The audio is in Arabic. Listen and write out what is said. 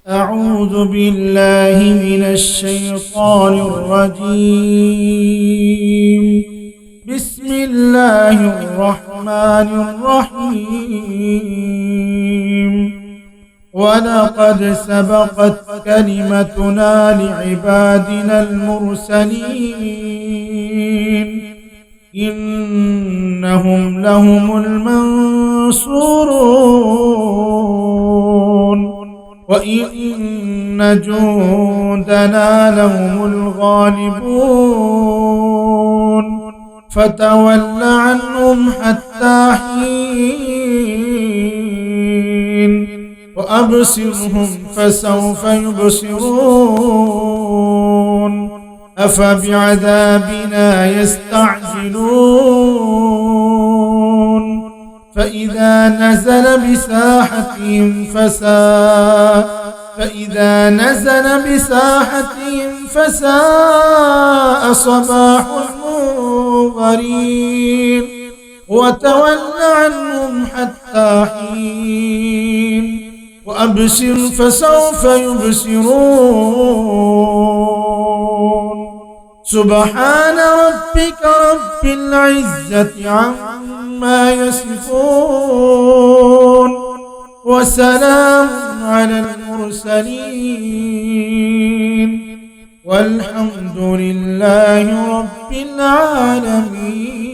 أعوذ بالله من الشيطان الرجيم. بسم الله الرحمن الرحيم. ولقد سبقت كلمتنا لعبادنا المرسلين إنهم لهم المنصورون وإن جندنا لهم الغالبون فتول عنهم حتى حين وأبصرهم فسوف يبصرون أفبعذابنا يستعجلون فإذا نزل بساحتهم فساء صباح المنذرين وتول عنهم حتى حين وأبصر فسوف يبصرون سبحان ربك رب العزة عما يصفون وسلام على المرسلين والحمد لله رب العالمين.